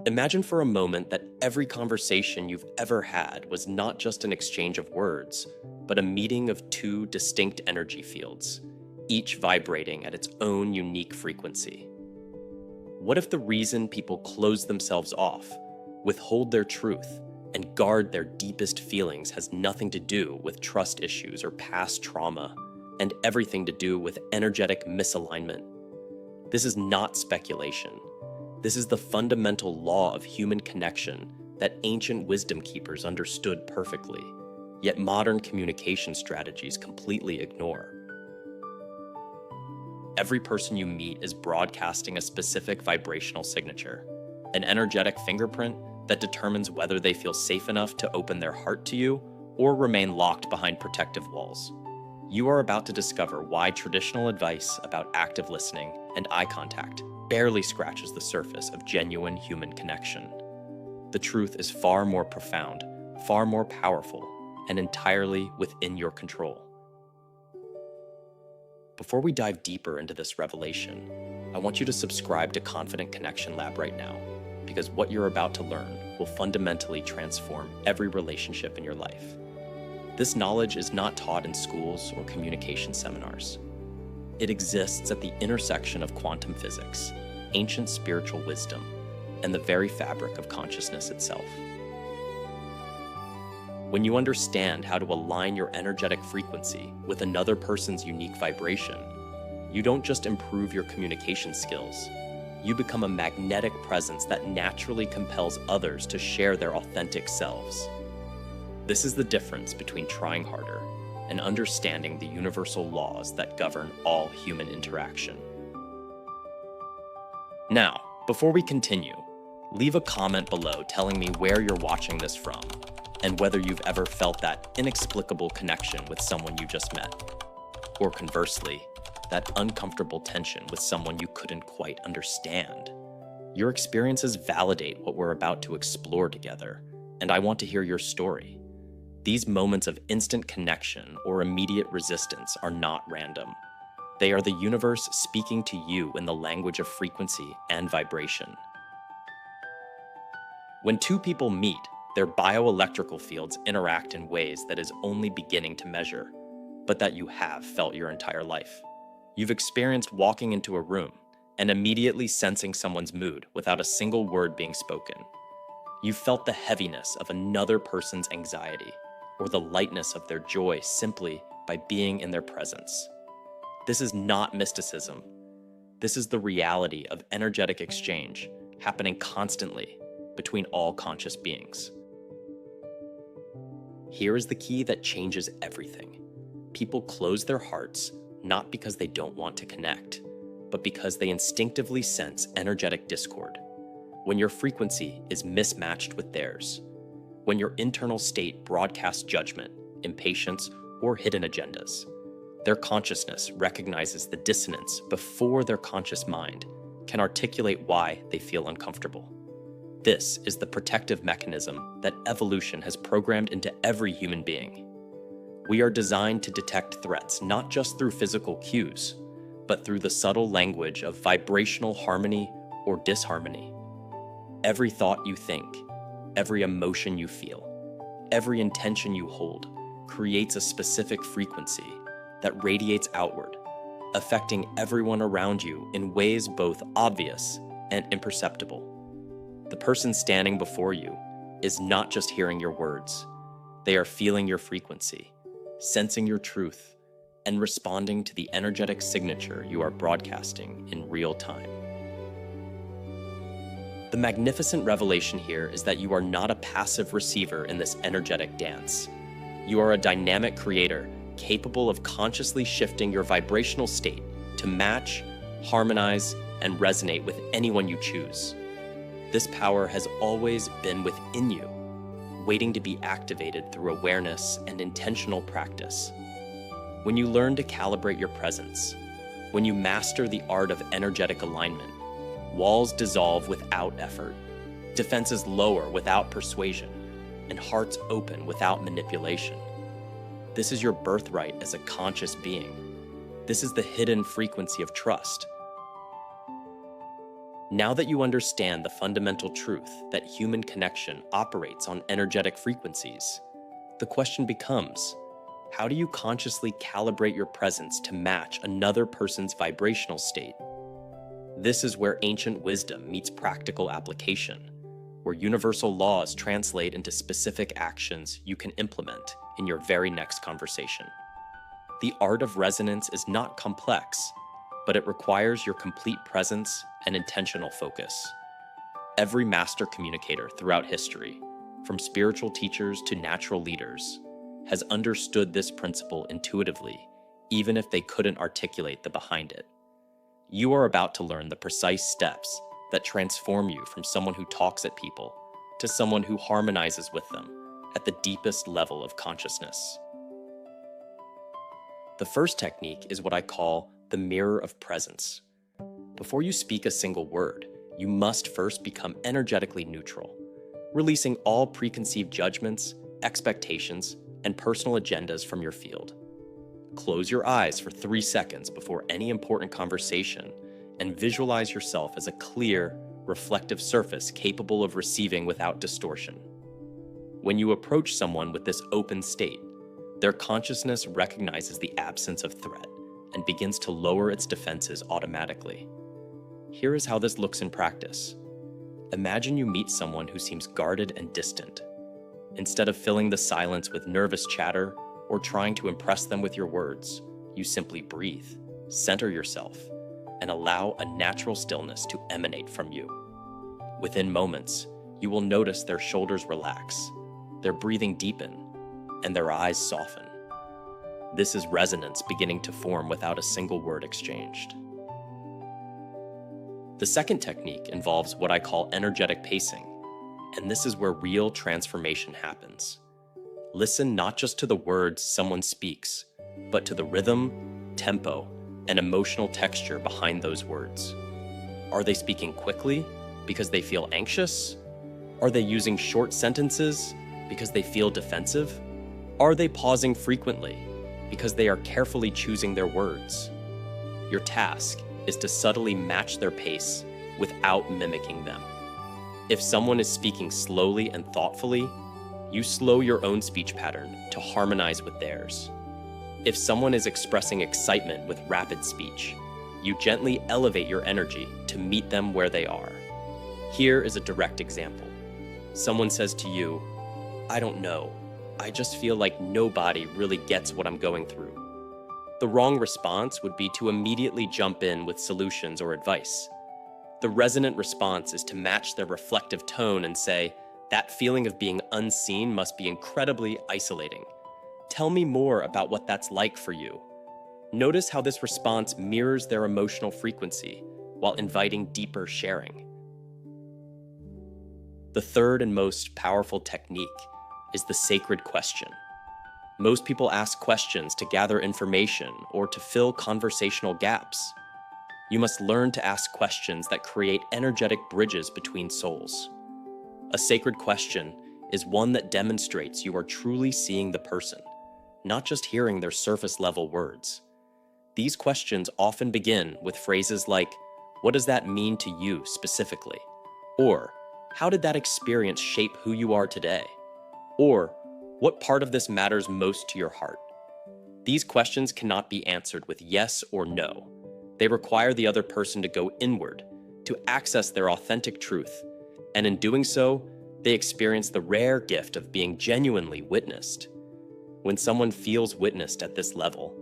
Imagine for a moment that every conversation you've ever had was not just an exchange of words, but a meeting of two distinct energy fields, each vibrating at its own unique frequency. What if the reason people close themselves off, withhold their truth, and guard their deepest feelings has nothing to do with trust issues or past trauma, and everything to do with energetic misalignment? This is not speculation. This is the fundamental law of human connection that ancient wisdom keepers understood perfectly, yet modern communication strategies completely ignore. Every person you meet is broadcasting a specific vibrational signature, an energetic fingerprint that determines whether they feel safe enough to open their heart to you or remain locked behind protective walls. You are about to discover why traditional advice about active listening and eye contact barely scratches the surface of genuine human connection. The truth is far more profound, far more powerful, and entirely within your control. Before we dive deeper into this revelation, I want you to subscribe to Confident Connection Lab right now, because what you're about to learn will fundamentally transform every relationship in your life. This knowledge is not taught in schools or communication seminars. It exists at the intersection of quantum physics, ancient spiritual wisdom, and the very fabric of consciousness itself. When you understand how to align your energetic frequency with another person's unique vibration, you don't just improve your communication skills, you become a magnetic presence that naturally compels others to share their authentic selves. This is the difference between trying harder and understanding the universal laws that govern all human interaction. Now, before we continue, leave a comment below telling me where you're watching this from and whether you've ever felt that inexplicable connection with someone you just met, or conversely, that uncomfortable tension with someone you couldn't quite understand. Your experiences validate what we're about to explore together, and I want to hear your story. These moments of instant connection or immediate resistance are not random. They are the universe speaking to you in the language of frequency and vibration. When two people meet, their bioelectrical fields interact in ways that is only beginning to measure, but that you have felt your entire life. You've experienced walking into a room and immediately sensing someone's mood without a single word being spoken. You've felt the heaviness of another person's anxiety, or the lightness of their joy simply by being in their presence. This is not mysticism. This is the reality of energetic exchange happening constantly between all conscious beings. Here is the key that changes everything. People close their hearts not because they don't want to connect, but because they instinctively sense energetic discord. When your frequency is mismatched with theirs, when your internal state broadcasts judgment, impatience, or hidden agendas, their consciousness recognizes the dissonance before their conscious mind can articulate why they feel uncomfortable. This is the protective mechanism that evolution has programmed into every human being. We are designed to detect threats not just through physical cues, but through the subtle language of vibrational harmony or disharmony. Every thought you think, every emotion you feel, every intention you hold creates a specific frequency that radiates outward, affecting everyone around you in ways both obvious and imperceptible. The person standing before you is not just hearing your words. They are feeling your frequency, sensing your truth, and responding to the energetic signature you are broadcasting in real time. The magnificent revelation here is that you are not a passive receiver in this energetic dance. You are a dynamic creator capable of consciously shifting your vibrational state to match, harmonize, and resonate with anyone you choose. This power has always been within you, waiting to be activated through awareness and intentional practice. When you learn to calibrate your presence, when you master the art of energetic alignment, walls dissolve without effort, defenses lower without persuasion, and hearts open without manipulation. This is your birthright as a conscious being. This is the hidden frequency of trust. Now that you understand the fundamental truth that human connection operates on energetic frequencies, the question becomes, how do you consciously calibrate your presence to match another person's vibrational state? This is where ancient wisdom meets practical application, where universal laws translate into specific actions you can implement in your very next conversation. The art of resonance is not complex, but it requires your complete presence and intentional focus. Every master communicator throughout history, from spiritual teachers to natural leaders, has understood this principle intuitively, even if they couldn't articulate the behind it. You are about to learn the precise steps that transform you from someone who talks at people to someone who harmonizes with them at the deepest level of consciousness. The first technique is what I call the mirror of presence. Before you speak a single word, you must first become energetically neutral, releasing all preconceived judgments, expectations, and personal agendas from your field. Close your eyes for 3 seconds before any important conversation and visualize yourself as a clear, reflective surface capable of receiving without distortion. When you approach someone with this open state, their consciousness recognizes the absence of threat and begins to lower its defenses automatically. Here is how this looks in practice. Imagine you meet someone who seems guarded and distant. Instead of filling the silence with nervous chatter or trying to impress them with your words, you simply breathe, center yourself, and allow a natural stillness to emanate from you. Within moments, you will notice their shoulders relax, their breathing deepen, and their eyes soften. This is resonance beginning to form without a single word exchanged. The second technique involves what I call energetic pacing, and this is where real transformation happens. Listen not just to the words someone speaks, but to the rhythm, tempo, and emotional texture behind those words. Are they speaking quickly because they feel anxious? Are they using short sentences because they feel defensive? Are they pausing frequently because they are carefully choosing their words? Your task is to subtly match their pace without mimicking them. If someone is speaking slowly and thoughtfully, you slow your own speech pattern to harmonize with theirs. If someone is expressing excitement with rapid speech, you gently elevate your energy to meet them where they are. Here is a direct example. Someone says to you, "I don't know. I just feel like nobody really gets what I'm going through." The wrong response would be to immediately jump in with solutions or advice. The resonant response is to match their reflective tone and say, "That feeling of being unseen must be incredibly isolating. Tell me more about what that's like for you." Notice how this response mirrors their emotional frequency while inviting deeper sharing. The third and most powerful technique is the sacred question. Most people ask questions to gather information or to fill conversational gaps. You must learn to ask questions that create energetic bridges between souls. A sacred question is one that demonstrates you are truly seeing the person, not just hearing their surface-level words. These questions often begin with phrases like, "What does that mean to you specifically?" Or, "How did that experience shape who you are today?" Or, "What part of this matters most to your heart?" These questions cannot be answered with yes or no. They require the other person to go inward, to access their authentic truth, and in doing so, they experience the rare gift of being genuinely witnessed. When someone feels witnessed at this level,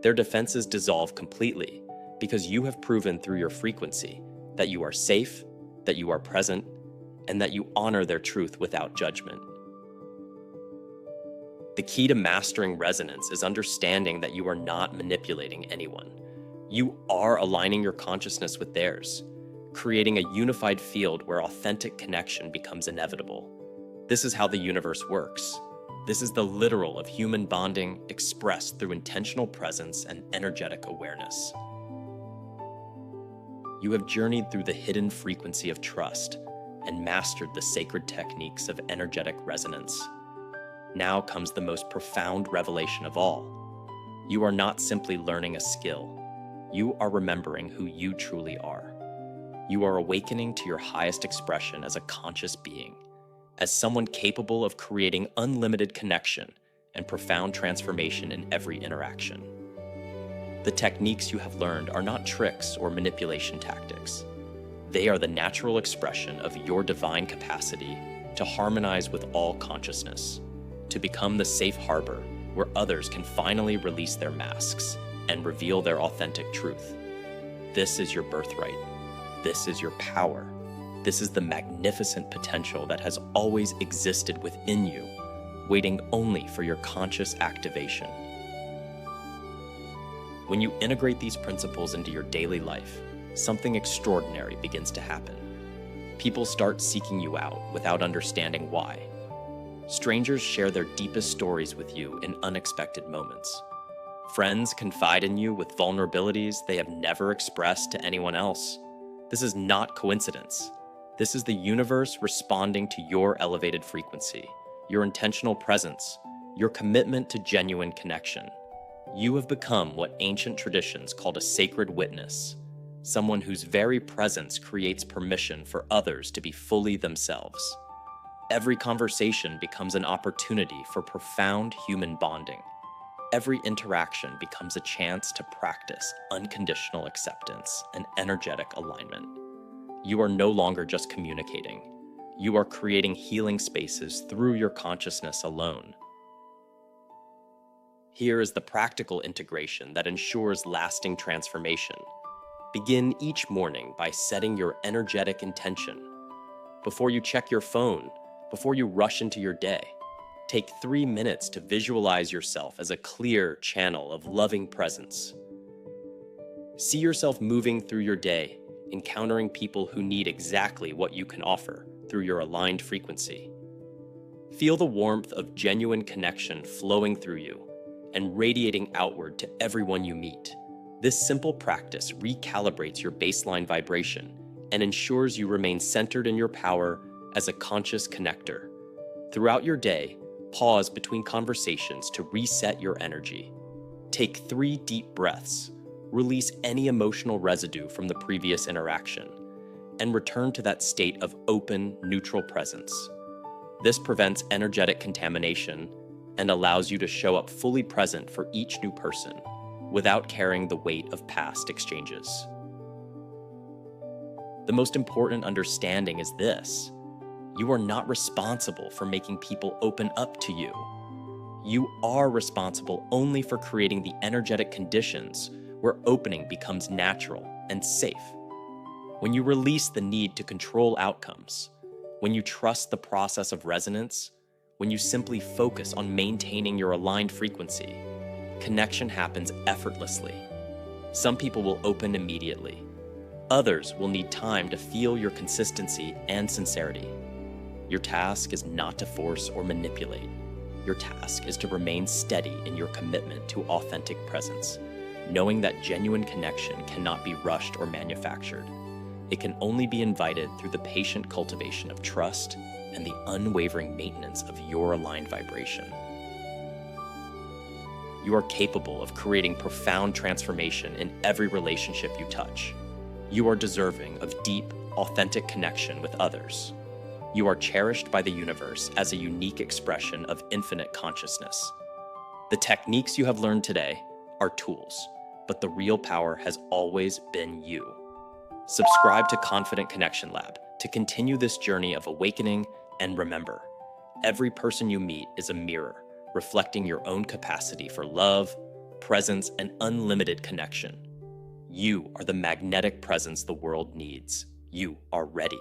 their defenses dissolve completely because you have proven through your frequency that you are safe, that you are present, and that you honor their truth without judgment. The key to mastering resonance is understanding that you are not manipulating anyone. You are aligning your consciousness with theirs, creating a unified field where authentic connection becomes inevitable. This is how the universe works. This is the literal of human bonding expressed through intentional presence and energetic awareness. You have journeyed through the hidden frequency of trust and mastered the sacred techniques of energetic resonance. Now comes the most profound revelation of all. You are not simply learning a skill. You are remembering who you truly are. You are awakening to your highest expression as a conscious being, as someone capable of creating unlimited connection and profound transformation in every interaction. The techniques you have learned are not tricks or manipulation tactics. They are the natural expression of your divine capacity to harmonize with all consciousness, to become the safe harbor where others can finally release their masks and reveal their authentic truth. This is your birthright. This is your power. This is the magnificent potential that has always existed within you, waiting only for your conscious activation. When you integrate these principles into your daily life, something extraordinary begins to happen. People start seeking you out without understanding why. Strangers share their deepest stories with you in unexpected moments. Friends confide in you with vulnerabilities they have never expressed to anyone else. This is not coincidence. This is the universe responding to your elevated frequency, your intentional presence, your commitment to genuine connection. You have become what ancient traditions called a sacred witness, someone whose very presence creates permission for others to be fully themselves. Every conversation becomes an opportunity for profound human bonding. Every interaction becomes a chance to practice unconditional acceptance and energetic alignment. You are no longer just communicating. You are creating healing spaces through your consciousness alone. Here is the practical integration that ensures lasting transformation. Begin each morning by setting your energetic intention. Before you check your phone, before you rush into your day, take 3 minutes to visualize yourself as a clear channel of loving presence. See yourself moving through your day, encountering people who need exactly what you can offer through your aligned frequency. Feel the warmth of genuine connection flowing through you and radiating outward to everyone you meet. This simple practice recalibrates your baseline vibration and ensures you remain centered in your power as a conscious connector. Throughout your day, pause between conversations to reset your energy. Take 3 deep breaths, release any emotional residue from the previous interaction, and return to that state of open, neutral presence. This prevents energetic contamination and allows you to show up fully present for each new person without carrying the weight of past exchanges. The most important understanding is this: you are not responsible for making people open up to you. You are responsible only for creating the energetic conditions where opening becomes natural and safe. When you release the need to control outcomes, when you trust the process of resonance, when you simply focus on maintaining your aligned frequency, connection happens effortlessly. Some people will open immediately. Others will need time to feel your consistency and sincerity. Your task is not to force or manipulate. Your task is to remain steady in your commitment to authentic presence, knowing that genuine connection cannot be rushed or manufactured. It can only be invited through the patient cultivation of trust and the unwavering maintenance of your aligned vibration. You are capable of creating profound transformation in every relationship you touch. You are deserving of deep, authentic connection with others. You are cherished by the universe as a unique expression of infinite consciousness. The techniques you have learned today are tools, but the real power has always been you. Subscribe to Confident Connection Lab to continue this journey of awakening, and remember, every person you meet is a mirror reflecting your own capacity for love, presence, and unlimited connection. You are the magnetic presence the world needs. You are ready.